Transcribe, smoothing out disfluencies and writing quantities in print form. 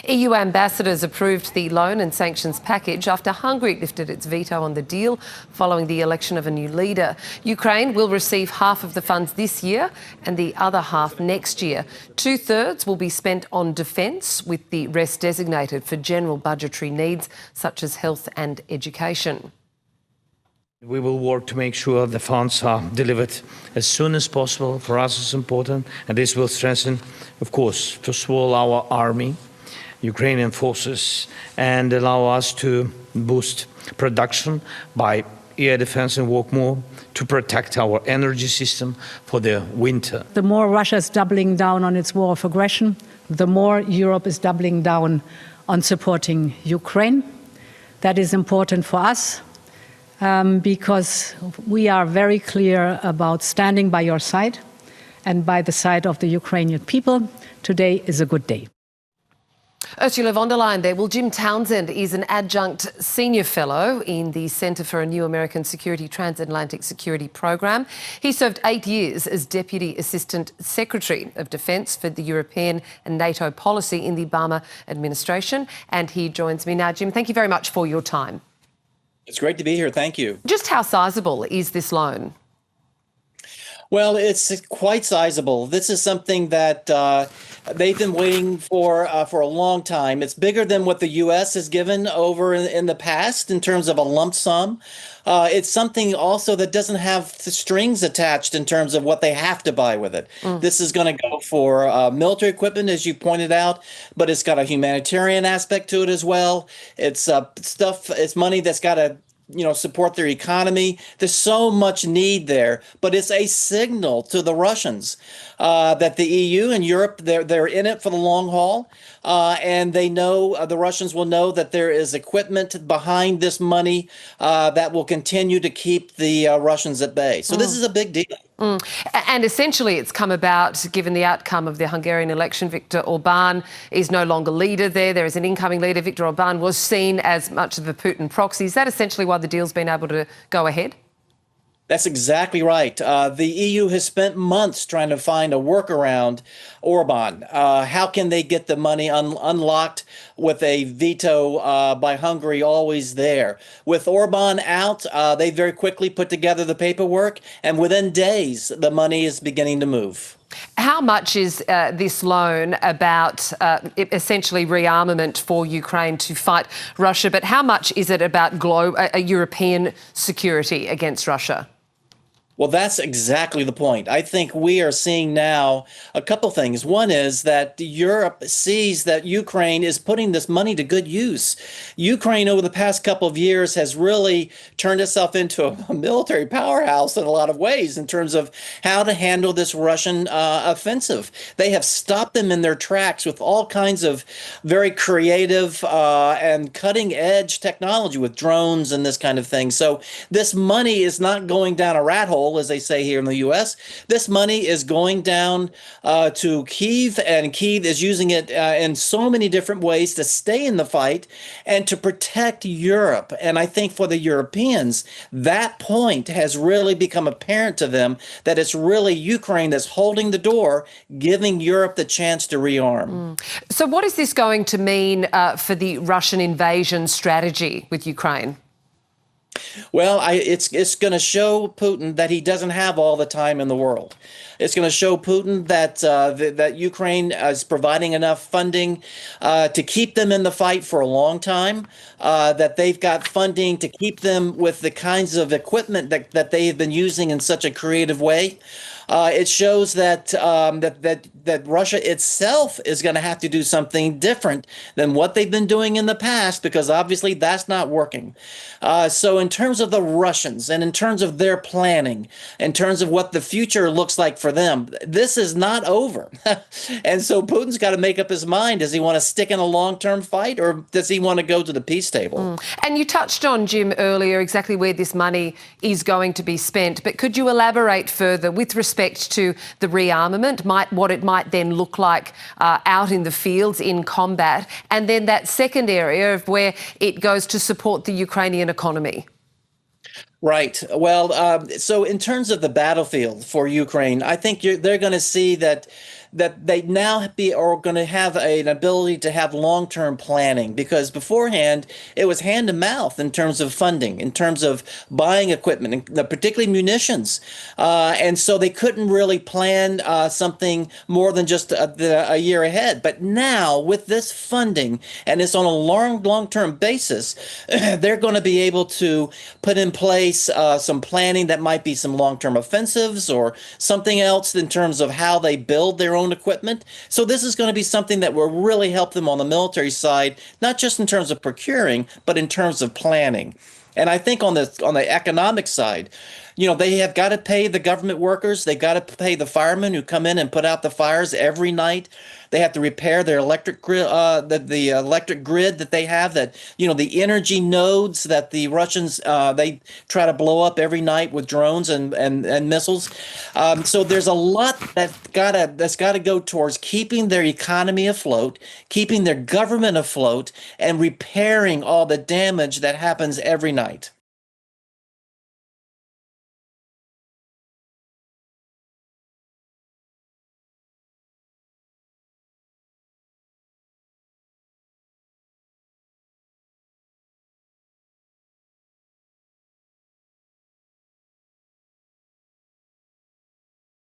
EU ambassadors approved the loan and sanctions package after Hungary lifted its veto on the deal following the election of a new leader. Ukraine will receive half of the funds this year and the other half next year. 2/3 will be spent on defence, with the rest designated for general budgetary needs such as health and education. We will work to make sure the funds are delivered as soon as possible. For us, it's important, and this will strengthen, of course, first of all, our army, Ukrainian forces, and allow us to boost production by air defense and work more to protect our energy system for the winter. The more Russia is doubling down on its war of aggression, the more Europe is doubling down on supporting Ukraine. That is important for us. Because we are very clear about standing by your side and by the side of the Ukrainian people. Today is a good day. Ursula von der Leyen there. Well, Jim Townsend is an adjunct senior fellow in the Centre for a New American Security Transatlantic Security Program. He served 8 years as Deputy Assistant Secretary of Defence for the European and NATO policy in the Obama administration. And he joins me now. Jim, thank you very much for your time. It's great to be here. Thank you. Just how sizable is this loan? Well, it's quite sizable. This is something that they've been waiting for a long time. It's bigger than what the U.S. has given over in the past in terms of a lump sum. It's something also that doesn't have the strings attached in terms of what they have to buy with it. This is going to go for military equipment, as you pointed out, but it's got a humanitarian aspect to it as well. It's it's money that's got to support their economy. There's so much need there, but it's a signal to the Russians that the EU and Europe, they're in it for the long haul, and they know, the Russians will know that there is equipment behind this money that will continue to keep the Russians at bay. So this is a big deal. And essentially it's come about given the outcome of the Hungarian election. Viktor Orban is no longer leader there. There is an incoming leader. Viktor Orban was seen as much of a Putin proxy. Is that essentially why the deal's been able to go ahead? That's exactly right. The EU has spent months trying to find a workaround Orban. How can they get the money unlocked with a veto by Hungary always there? With Orban out, they very quickly put together the paperwork, and within days, the money is beginning to move. How much is this loan about essentially rearmament for Ukraine to fight Russia, but how much is it about European security against Russia? Well, that's exactly the point. I think we are seeing now a couple things. One is that Europe sees that Ukraine is putting this money to good use. Ukraine over the past couple of years has really turned itself into a military powerhouse in a lot of ways in terms of how to handle this Russian offensive. They have stopped them in their tracks with all kinds of very creative and cutting edge technology with drones and this kind of thing. So this money is not going down a rat hole, as they say here in the U.S. This money is going down to Kyiv, and Kyiv is using it in so many different ways to stay in the fight and to protect Europe. And I think for the Europeans, that point has really become apparent to them, that it's really Ukraine that's holding the door, giving Europe the chance to rearm. So what is this going to mean for the Russian invasion strategy with Ukraine? Well, it's going to show Putin that he doesn't have all the time in the world. It's going to show Putin that that Ukraine is providing enough funding to keep them in the fight for a long time, that they've got funding to keep them with the kinds of equipment that they have been using in such a creative way. It shows that that Russia itself is going to have to do something different than what they've been doing in the past, because obviously that's not working. So in terms of the Russians and in terms of their planning, in terms of what the future looks like for them, this is not over. And so Putin's got to make up his mind. Does he want to stick in a long-term fight, or does he want to go to the peace table? And you touched on, Jim, earlier exactly where this money is going to be spent. But could you elaborate further with respect to the rearmament, what it might then look like out in the fields in combat, and then that second area of where it goes to support the Ukrainian economy? Right. Well, so in terms of the battlefield for Ukraine, I think they're going to see that that they now are going to have an ability to have long-term planning, because beforehand it was hand to mouth in terms of funding, in terms of buying equipment, and particularly munitions, and so they couldn't really plan something more than just a year ahead. But now with this funding, and it's on a long-term basis, they're going to be able to put in place some planning that might be some long-term offensives or something else in terms of how they build their own equipment. So this is going to be something that will really help them on the military side, not just in terms of procuring, but in terms of planning. And I think on the economic side, they have got to pay the government workers. They've got to pay the firemen who come in and put out the fires every night. They have to repair their electric grid, the electric grid that they have, that, the energy nodes that the Russians, they try to blow up every night with drones and missiles. So there's a lot that's got to go towards keeping their economy afloat, keeping their government afloat, and repairing all the damage that happens every night.